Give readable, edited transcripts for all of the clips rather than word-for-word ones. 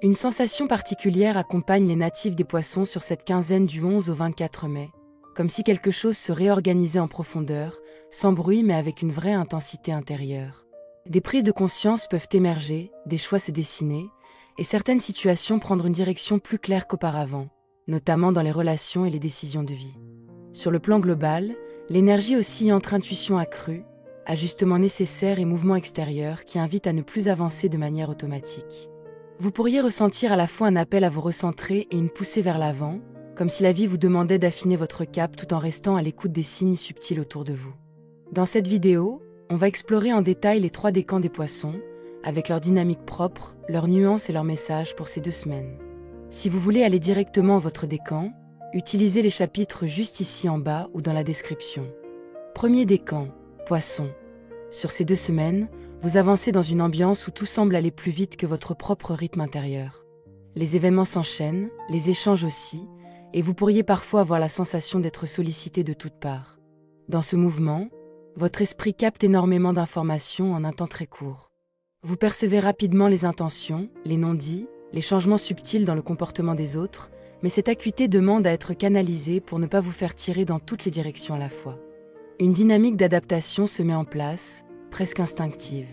Une sensation particulière accompagne les natifs des Poissons sur cette quinzaine du 11 au 24 mai, comme si quelque chose se réorganisait en profondeur, sans bruit mais avec une vraie intensité intérieure. Des prises de conscience peuvent émerger, des choix se dessiner, et certaines situations prendre une direction plus claire qu'auparavant, notamment dans les relations et les décisions de vie. Sur le plan global, l'énergie oscille entre intuition accrue, ajustements nécessaires et mouvements extérieurs qui invitent à ne plus avancer de manière automatique. Vous pourriez ressentir à la fois un appel à vous recentrer et une poussée vers l'avant, comme si la vie vous demandait d'affiner votre cap tout en restant à l'écoute des signes subtils autour de vous. Dans cette vidéo, on va explorer en détail les 3 décans des Poissons, avec leur dynamique propre, leurs nuances et leurs messages pour ces 2 semaines. Si vous voulez aller directement à votre décan, utilisez les chapitres juste ici en bas ou dans la description. Premier décan, Poissons. Sur ces 2 semaines, vous avancez dans une ambiance où tout semble aller plus vite que votre propre rythme intérieur. Les événements s'enchaînent, les échanges aussi, et vous pourriez parfois avoir la sensation d'être sollicité de toutes parts. Dans ce mouvement, votre esprit capte énormément d'informations en un temps très court. Vous percevez rapidement les intentions, les non-dits, les changements subtils dans le comportement des autres, mais cette acuité demande à être canalisée pour ne pas vous faire tirer dans toutes les directions à la fois. Une dynamique d'adaptation se met en place, presque instinctive.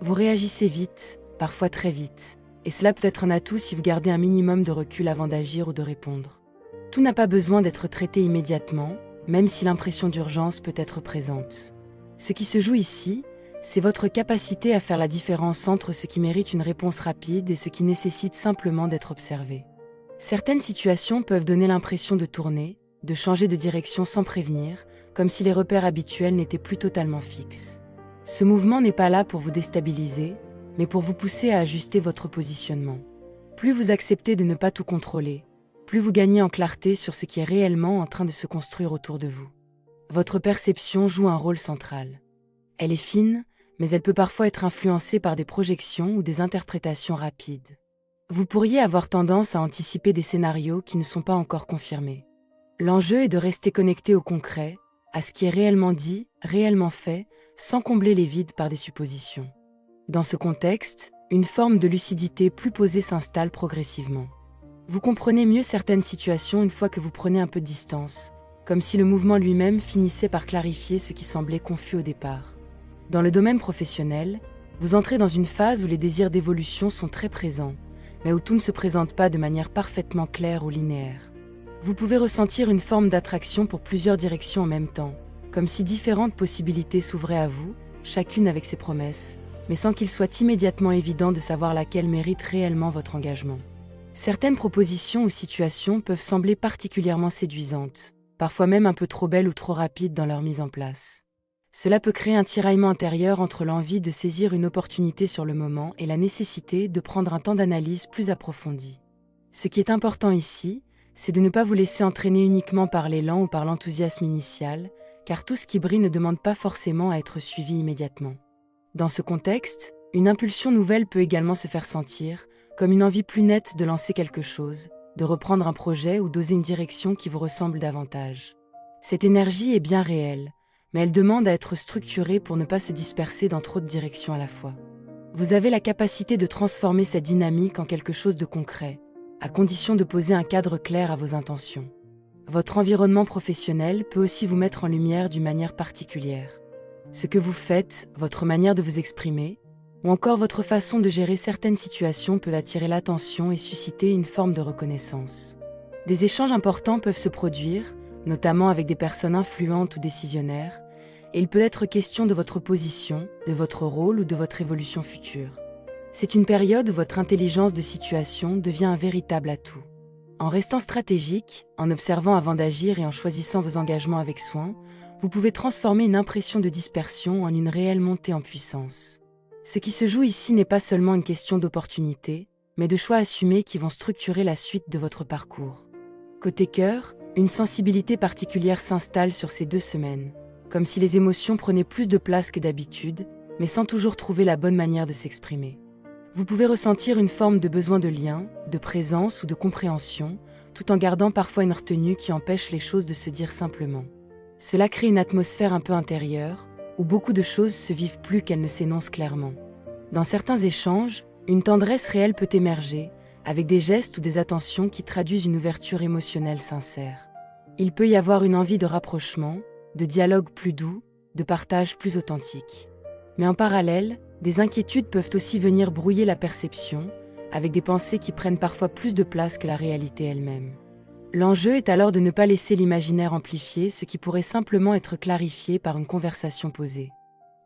Vous réagissez vite, parfois très vite, et cela peut être un atout si vous gardez un minimum de recul avant d'agir ou de répondre. Tout n'a pas besoin d'être traité immédiatement, même si l'impression d'urgence peut être présente. Ce qui se joue ici, c'est votre capacité à faire la différence entre ce qui mérite une réponse rapide et ce qui nécessite simplement d'être observé. Certaines situations peuvent donner l'impression de tourner, de changer de direction sans prévenir, comme si les repères habituels n'étaient plus totalement fixes. Ce mouvement n'est pas là pour vous déstabiliser, mais pour vous pousser à ajuster votre positionnement. Plus vous acceptez de ne pas tout contrôler, plus vous gagnez en clarté sur ce qui est réellement en train de se construire autour de vous. Votre perception joue un rôle central. Elle est fine, mais elle peut parfois être influencée par des projections ou des interprétations rapides. Vous pourriez avoir tendance à anticiper des scénarios qui ne sont pas encore confirmés. L'enjeu est de rester connecté au concret, à ce qui est réellement dit, réellement fait, sans combler les vides par des suppositions. Dans ce contexte, une forme de lucidité plus posée s'installe progressivement. Vous comprenez mieux certaines situations une fois que vous prenez un peu de distance, comme si le mouvement lui-même finissait par clarifier ce qui semblait confus au départ. Dans le domaine professionnel, vous entrez dans une phase où les désirs d'évolution sont très présents, mais où tout ne se présente pas de manière parfaitement claire ou linéaire. Vous pouvez ressentir une forme d'attraction pour plusieurs directions en même temps, comme si différentes possibilités s'ouvraient à vous, chacune avec ses promesses, mais sans qu'il soit immédiatement évident de savoir laquelle mérite réellement votre engagement. Certaines propositions ou situations peuvent sembler particulièrement séduisantes, parfois même un peu trop belles ou trop rapides dans leur mise en place. Cela peut créer un tiraillement intérieur entre l'envie de saisir une opportunité sur le moment et la nécessité de prendre un temps d'analyse plus approfondi. Ce qui est important ici, c'est de ne pas vous laisser entraîner uniquement par l'élan ou par l'enthousiasme initial, car tout ce qui brille ne demande pas forcément à être suivi immédiatement. Dans ce contexte, une impulsion nouvelle peut également se faire sentir, comme une envie plus nette de lancer quelque chose, de reprendre un projet ou d'oser une direction qui vous ressemble davantage. Cette énergie est bien réelle, mais elle demande à être structurée pour ne pas se disperser dans trop de directions à la fois. Vous avez la capacité de transformer cette dynamique en quelque chose de concret, à condition de poser un cadre clair à vos intentions. Votre environnement professionnel peut aussi vous mettre en lumière d'une manière particulière. Ce que vous faites, votre manière de vous exprimer, ou encore votre façon de gérer certaines situations peut attirer l'attention et susciter une forme de reconnaissance. Des échanges importants peuvent se produire, notamment avec des personnes influentes ou décisionnaires, et il peut être question de votre position, de votre rôle ou de votre évolution future. C'est une période où votre intelligence de situation devient un véritable atout. En restant stratégique, en observant avant d'agir et en choisissant vos engagements avec soin, vous pouvez transformer une impression de dispersion en une réelle montée en puissance. Ce qui se joue ici n'est pas seulement une question d'opportunité, mais de choix assumés qui vont structurer la suite de votre parcours. Côté cœur, une sensibilité particulière s'installe sur ces 2 semaines, comme si les émotions prenaient plus de place que d'habitude, mais sans toujours trouver la bonne manière de s'exprimer. Vous pouvez ressentir une forme de besoin de lien, de présence ou de compréhension, tout en gardant parfois une retenue qui empêche les choses de se dire simplement. Cela crée une atmosphère un peu intérieure, où beaucoup de choses se vivent plus qu'elles ne s'énoncent clairement. Dans certains échanges, une tendresse réelle peut émerger, avec des gestes ou des attentions qui traduisent une ouverture émotionnelle sincère. Il peut y avoir une envie de rapprochement, de dialogue plus doux, de partage plus authentique. Mais en parallèle, des inquiétudes peuvent aussi venir brouiller la perception, avec des pensées qui prennent parfois plus de place que la réalité elle-même. L'enjeu est alors de ne pas laisser l'imaginaire amplifier ce qui pourrait simplement être clarifié par une conversation posée.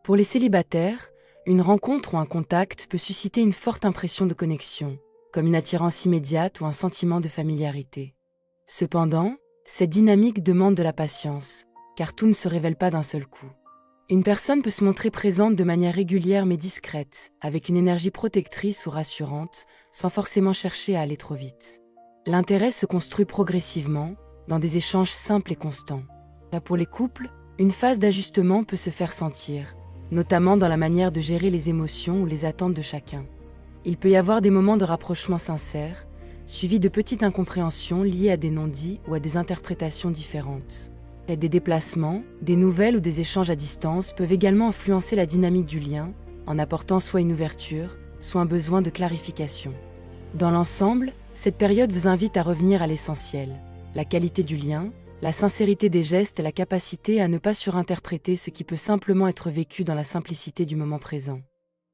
Pour les célibataires, une rencontre ou un contact peut susciter une forte impression de connexion, comme une attirance immédiate ou un sentiment de familiarité. Cependant, cette dynamique demande de la patience, car tout ne se révèle pas d'un seul coup. Une personne peut se montrer présente de manière régulière mais discrète, avec une énergie protectrice ou rassurante, sans forcément chercher à aller trop vite. L'intérêt se construit progressivement, dans des échanges simples et constants. Là, pour les couples, une phase d'ajustement peut se faire sentir, notamment dans la manière de gérer les émotions ou les attentes de chacun. Il peut y avoir des moments de rapprochement sincère, suivis de petites incompréhensions liées à des non-dits ou à des interprétations différentes. Et des déplacements, des nouvelles ou des échanges à distance peuvent également influencer la dynamique du lien, en apportant soit une ouverture, soit un besoin de clarification. Dans l'ensemble, cette période vous invite à revenir à l'essentiel, la qualité du lien, la sincérité des gestes et la capacité à ne pas surinterpréter ce qui peut simplement être vécu dans la simplicité du moment présent.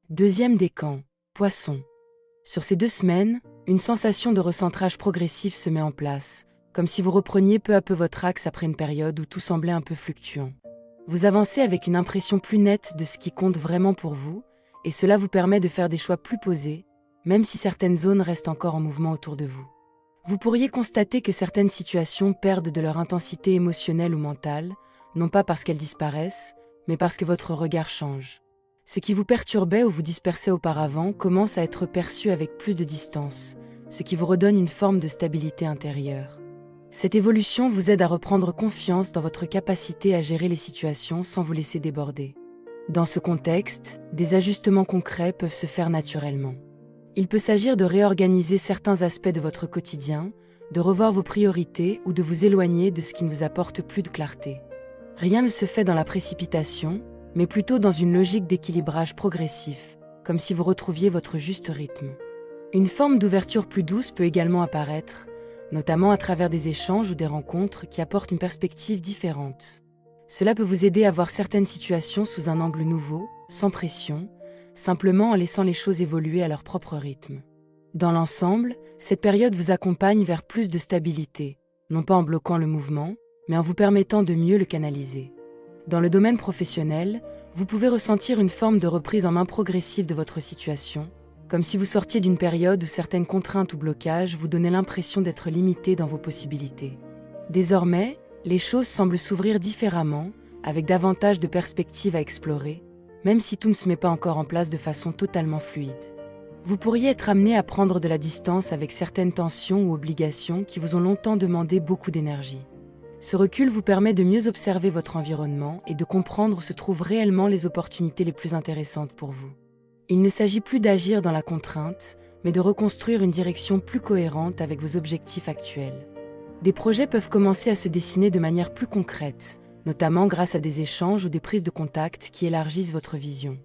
Deuxième décan, Poisson. Sur ces 2 semaines, une sensation de recentrage progressif se met en place, comme si vous repreniez peu à peu votre axe après une période où tout semblait un peu fluctuant. Vous avancez avec une impression plus nette de ce qui compte vraiment pour vous, et cela vous permet de faire des choix plus posés, même si certaines zones restent encore en mouvement autour de vous. Vous pourriez constater que certaines situations perdent de leur intensité émotionnelle ou mentale, non pas parce qu'elles disparaissent, mais parce que votre regard change. Ce qui vous perturbait ou vous dispersait auparavant commence à être perçu avec plus de distance, ce qui vous redonne une forme de stabilité intérieure. Cette évolution vous aide à reprendre confiance dans votre capacité à gérer les situations sans vous laisser déborder. Dans ce contexte, des ajustements concrets peuvent se faire naturellement. Il peut s'agir de réorganiser certains aspects de votre quotidien, de revoir vos priorités ou de vous éloigner de ce qui ne vous apporte plus de clarté. Rien ne se fait dans la précipitation, mais plutôt dans une logique d'équilibrage progressif, comme si vous retrouviez votre juste rythme. Une forme d'ouverture plus douce peut également apparaître, notamment à travers des échanges ou des rencontres qui apportent une perspective différente. Cela peut vous aider à voir certaines situations sous un angle nouveau, sans pression, simplement en laissant les choses évoluer à leur propre rythme. Dans l'ensemble, cette période vous accompagne vers plus de stabilité, non pas en bloquant le mouvement, mais en vous permettant de mieux le canaliser. Dans le domaine professionnel, vous pouvez ressentir une forme de reprise en main progressive de votre situation, comme si vous sortiez d'une période où certaines contraintes ou blocages vous donnaient l'impression d'être limité dans vos possibilités. Désormais, les choses semblent s'ouvrir différemment, avec davantage de perspectives à explorer, même si tout ne se met pas encore en place de façon totalement fluide. Vous pourriez être amené à prendre de la distance avec certaines tensions ou obligations qui vous ont longtemps demandé beaucoup d'énergie. Ce recul vous permet de mieux observer votre environnement et de comprendre où se trouvent réellement les opportunités les plus intéressantes pour vous. Il ne s'agit plus d'agir dans la contrainte, mais de reconstruire une direction plus cohérente avec vos objectifs actuels. Des projets peuvent commencer à se dessiner de manière plus concrète, notamment grâce à des échanges ou des prises de contact qui élargissent votre vision.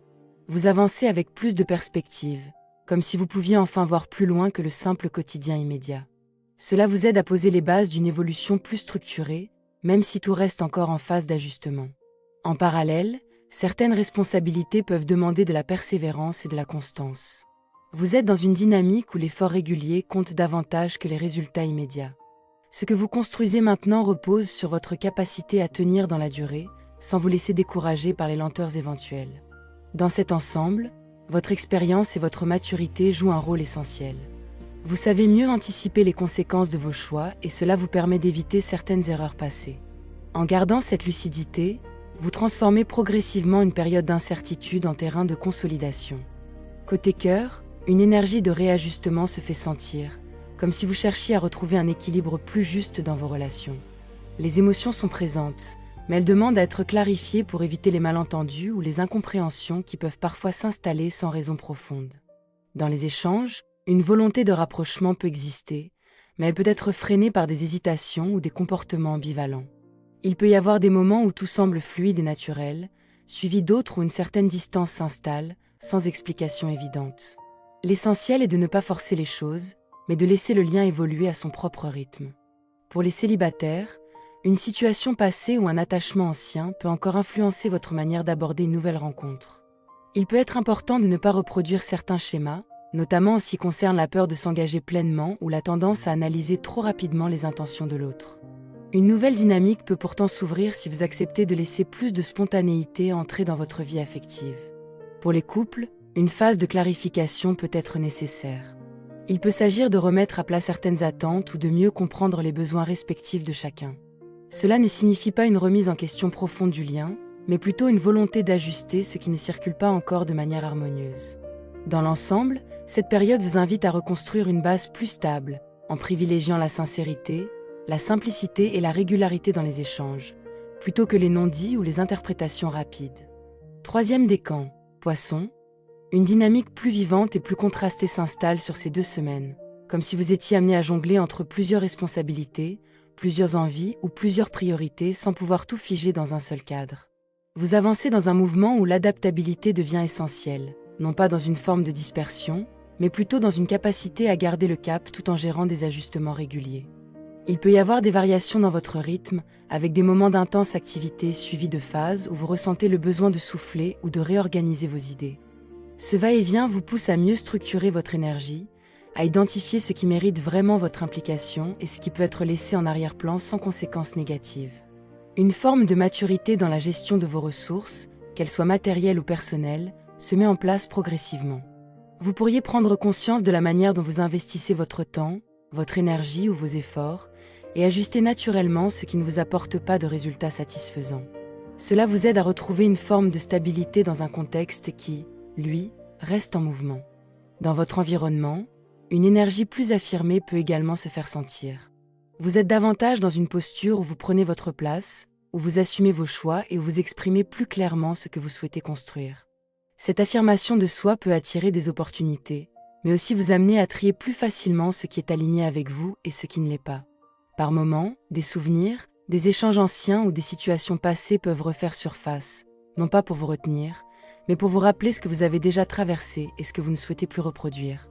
Vous avancez avec plus de perspectives, comme si vous pouviez enfin voir plus loin que le simple quotidien immédiat. Cela vous aide à poser les bases d'une évolution plus structurée, même si tout reste encore en phase d'ajustement. En parallèle, certaines responsabilités peuvent demander de la persévérance et de la constance. Vous êtes dans une dynamique où l'effort régulier compte davantage que les résultats immédiats. Ce que vous construisez maintenant repose sur votre capacité à tenir dans la durée, sans vous laisser décourager par les lenteurs éventuelles. Dans cet ensemble, votre expérience et votre maturité jouent un rôle essentiel. Vous savez mieux anticiper les conséquences de vos choix et cela vous permet d'éviter certaines erreurs passées. En gardant cette lucidité, vous transformez progressivement une période d'incertitude en terrain de consolidation. Côté cœur, une énergie de réajustement se fait sentir, comme si vous cherchiez à retrouver un équilibre plus juste dans vos relations. Les émotions sont présentes, mais elles demandent à être clarifiées pour éviter les malentendus ou les incompréhensions qui peuvent parfois s'installer sans raison profonde. Dans les échanges, une volonté de rapprochement peut exister, mais elle peut être freinée par des hésitations ou des comportements ambivalents. Il peut y avoir des moments où tout semble fluide et naturel, suivi d'autres où une certaine distance s'installe, sans explication évidente. L'essentiel est de ne pas forcer les choses, mais de laisser le lien évoluer à son propre rythme. Pour les célibataires, une situation passée ou un attachement ancien peut encore influencer votre manière d'aborder une nouvelle rencontre. Il peut être important de ne pas reproduire certains schémas, notamment en ce qui concerne la peur de s'engager pleinement ou la tendance à analyser trop rapidement les intentions de l'autre. Une nouvelle dynamique peut pourtant s'ouvrir si vous acceptez de laisser plus de spontanéité entrer dans votre vie affective. Pour les couples, une phase de clarification peut être nécessaire. Il peut s'agir de remettre à plat certaines attentes ou de mieux comprendre les besoins respectifs de chacun. Cela ne signifie pas une remise en question profonde du lien, mais plutôt une volonté d'ajuster ce qui ne circule pas encore de manière harmonieuse. Dans l'ensemble, cette période vous invite à reconstruire une base plus stable, en privilégiant la sincérité, la simplicité et la régularité dans les échanges, plutôt que les non-dits ou les interprétations rapides. Troisième décan, Poissons. Une dynamique plus vivante et plus contrastée s'installe sur ces 2 semaines, comme si vous étiez amené à jongler entre plusieurs responsabilités, plusieurs envies ou plusieurs priorités sans pouvoir tout figer dans un seul cadre. Vous avancez dans un mouvement où l'adaptabilité devient essentielle, non pas dans une forme de dispersion, mais plutôt dans une capacité à garder le cap tout en gérant des ajustements réguliers. Il peut y avoir des variations dans votre rythme, avec des moments d'intense activité suivis de phases où vous ressentez le besoin de souffler ou de réorganiser vos idées. Ce va-et-vient vous pousse à mieux structurer votre énergie, à identifier ce qui mérite vraiment votre implication et ce qui peut être laissé en arrière-plan sans conséquences négatives. Une forme de maturité dans la gestion de vos ressources, qu'elles soient matérielles ou personnelles, se met en place progressivement. Vous pourriez prendre conscience de la manière dont vous investissez votre temps, votre énergie ou vos efforts, et ajuster naturellement ce qui ne vous apporte pas de résultats satisfaisants. Cela vous aide à retrouver une forme de stabilité dans un contexte qui, lui, reste en mouvement. Dans votre environnement, une énergie plus affirmée peut également se faire sentir. Vous êtes davantage dans une posture où vous prenez votre place, où vous assumez vos choix et où vous exprimez plus clairement ce que vous souhaitez construire. Cette affirmation de soi peut attirer des opportunités, mais aussi vous amener à trier plus facilement ce qui est aligné avec vous et ce qui ne l'est pas. Par moments, des souvenirs, des échanges anciens ou des situations passées peuvent refaire surface, non pas pour vous retenir, mais pour vous rappeler ce que vous avez déjà traversé et ce que vous ne souhaitez plus reproduire.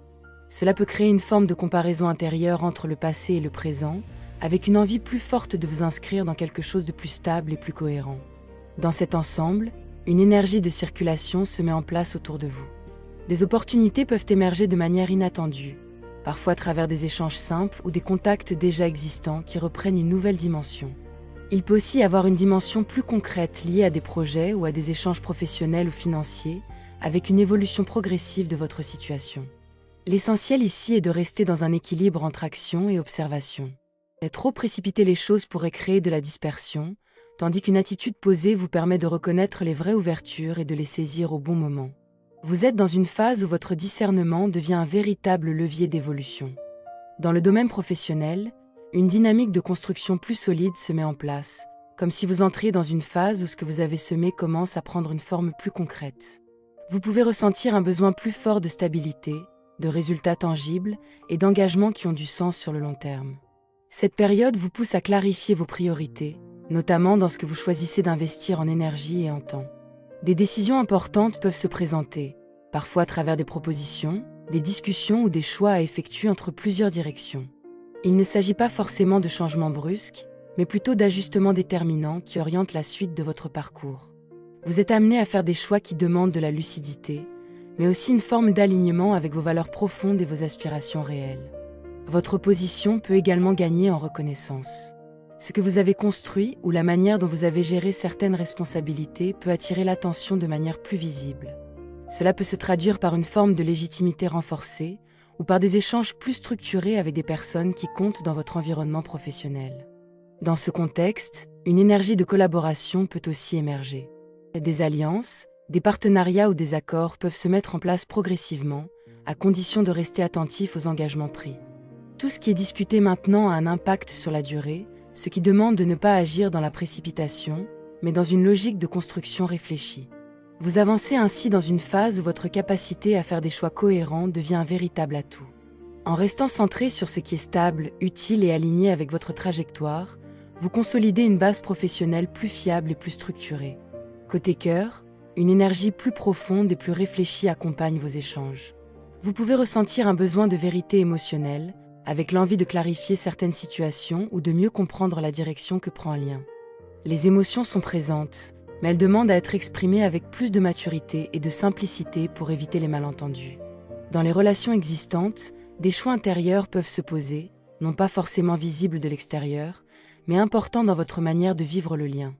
Cela peut créer une forme de comparaison intérieure entre le passé et le présent, avec une envie plus forte de vous inscrire dans quelque chose de plus stable et plus cohérent. Dans cet ensemble, une énergie de circulation se met en place autour de vous. Des opportunités peuvent émerger de manière inattendue, parfois à travers des échanges simples ou des contacts déjà existants qui reprennent une nouvelle dimension. Il peut aussi y avoir une dimension plus concrète liée à des projets ou à des échanges professionnels ou financiers, avec une évolution progressive de votre situation. L'essentiel ici est de rester dans un équilibre entre action et observation. Trop précipiter les choses pourrait créer de la dispersion, tandis qu'une attitude posée vous permet de reconnaître les vraies ouvertures et de les saisir au bon moment. Vous êtes dans une phase où votre discernement devient un véritable levier d'évolution. Dans le domaine professionnel, une dynamique de construction plus solide se met en place, comme si vous entriez dans une phase où ce que vous avez semé commence à prendre une forme plus concrète. Vous pouvez ressentir un besoin plus fort de stabilité, de résultats tangibles et d'engagements qui ont du sens sur le long terme. Cette période vous pousse à clarifier vos priorités, notamment dans ce que vous choisissez d'investir en énergie et en temps. Des décisions importantes peuvent se présenter, parfois à travers des propositions, des discussions ou des choix à effectuer entre plusieurs directions. Il ne s'agit pas forcément de changements brusques, mais plutôt d'ajustements déterminants qui orientent la suite de votre parcours. Vous êtes amené à faire des choix qui demandent de la lucidité, mais aussi une forme d'alignement avec vos valeurs profondes et vos aspirations réelles. Votre position peut également gagner en reconnaissance. Ce que vous avez construit ou la manière dont vous avez géré certaines responsabilités peut attirer l'attention de manière plus visible. Cela peut se traduire par une forme de légitimité renforcée ou par des échanges plus structurés avec des personnes qui comptent dans votre environnement professionnel. Dans ce contexte, une énergie de collaboration peut aussi émerger. Des alliances, des partenariats ou des accords peuvent se mettre en place progressivement, à condition de rester attentif aux engagements pris. Tout ce qui est discuté maintenant a un impact sur la durée, ce qui demande de ne pas agir dans la précipitation, mais dans une logique de construction réfléchie. Vous avancez ainsi dans une phase où votre capacité à faire des choix cohérents devient un véritable atout. En restant centré sur ce qui est stable, utile et aligné avec votre trajectoire, vous consolidez une base professionnelle plus fiable et plus structurée. Côté cœur, une énergie plus profonde et plus réfléchie accompagne vos échanges. Vous pouvez ressentir un besoin de vérité émotionnelle, avec l'envie de clarifier certaines situations ou de mieux comprendre la direction que prend un lien. Les émotions sont présentes, mais elles demandent à être exprimées avec plus de maturité et de simplicité pour éviter les malentendus. Dans les relations existantes, des choix intérieurs peuvent se poser, non pas forcément visibles de l'extérieur, mais importants dans votre manière de vivre le lien.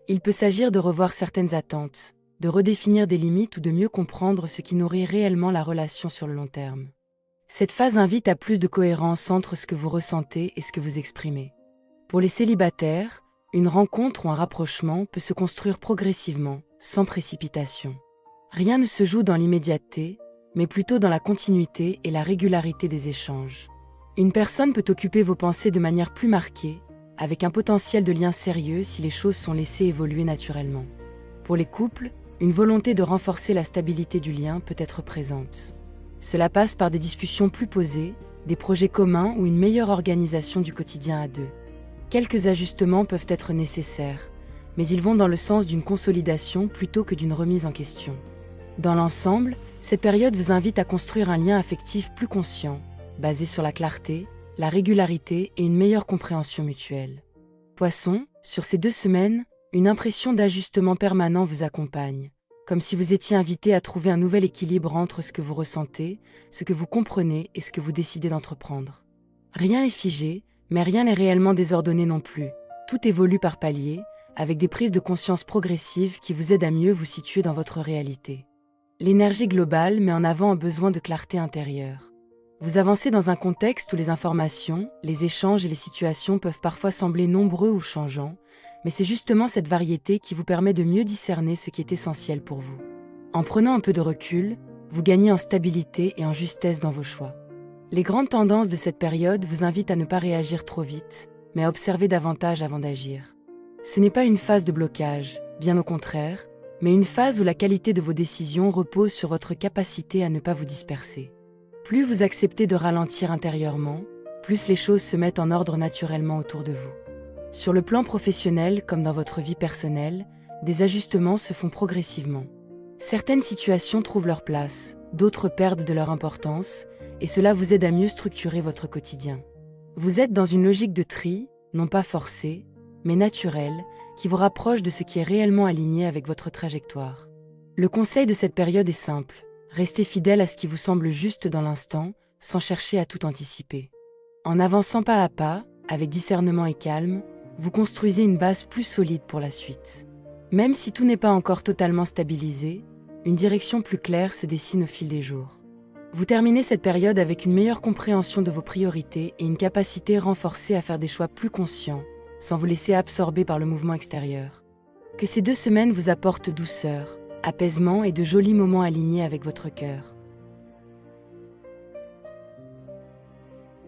Il peut s'agir de revoir certaines attentes, de redéfinir des limites ou de mieux comprendre ce qui nourrit réellement la relation sur le long terme. Cette phase invite à plus de cohérence entre ce que vous ressentez et ce que vous exprimez. Pour les célibataires, une rencontre ou un rapprochement peut se construire progressivement, sans précipitation. Rien ne se joue dans l'immédiateté, mais plutôt dans la continuité et la régularité des échanges. Une personne peut occuper vos pensées de manière plus marquée, avec un potentiel de lien sérieux si les choses sont laissées évoluer naturellement. Pour les couples, une volonté de renforcer la stabilité du lien peut être présente. Cela passe par des discussions plus posées, des projets communs ou une meilleure organisation du quotidien à deux. Quelques ajustements peuvent être nécessaires, mais ils vont dans le sens d'une consolidation plutôt que d'une remise en question. Dans l'ensemble, cette période vous invite à construire un lien affectif plus conscient, basé sur la clarté, la régularité et une meilleure compréhension mutuelle. Poisson, sur ces 2 semaines, une impression d'ajustement permanent vous accompagne, comme si vous étiez invité à trouver un nouvel équilibre entre ce que vous ressentez, ce que vous comprenez et ce que vous décidez d'entreprendre. Rien n'est figé, mais rien n'est réellement désordonné non plus. Tout évolue par paliers, avec des prises de conscience progressives qui vous aident à mieux vous situer dans votre réalité. L'énergie globale met en avant un besoin de clarté intérieure. Vous avancez dans un contexte où les informations, les échanges et les situations peuvent parfois sembler nombreux ou changeants, mais c'est justement cette variété qui vous permet de mieux discerner ce qui est essentiel pour vous. En prenant un peu de recul, vous gagnez en stabilité et en justesse dans vos choix. Les grandes tendances de cette période vous invitent à ne pas réagir trop vite, mais à observer davantage avant d'agir. Ce n'est pas une phase de blocage, bien au contraire, mais une phase où la qualité de vos décisions repose sur votre capacité à ne pas vous disperser. Plus vous acceptez de ralentir intérieurement, plus les choses se mettent en ordre naturellement autour de vous. Sur le plan professionnel comme dans votre vie personnelle, des ajustements se font progressivement. Certaines situations trouvent leur place, d'autres perdent de leur importance, et cela vous aide à mieux structurer votre quotidien. Vous êtes dans une logique de tri, non pas forcée, mais naturelle, qui vous rapproche de ce qui est réellement aligné avec votre trajectoire. Le conseil de cette période est simple, restez fidèle à ce qui vous semble juste dans l'instant, sans chercher à tout anticiper. En avançant pas à pas, avec discernement et calme, vous construisez une base plus solide pour la suite. Même si tout n'est pas encore totalement stabilisé, une direction plus claire se dessine au fil des jours. Vous terminez cette période avec une meilleure compréhension de vos priorités et une capacité renforcée à faire des choix plus conscients, sans vous laisser absorber par le mouvement extérieur. Que ces 2 semaines vous apportent douceur, apaisement et de jolis moments alignés avec votre cœur.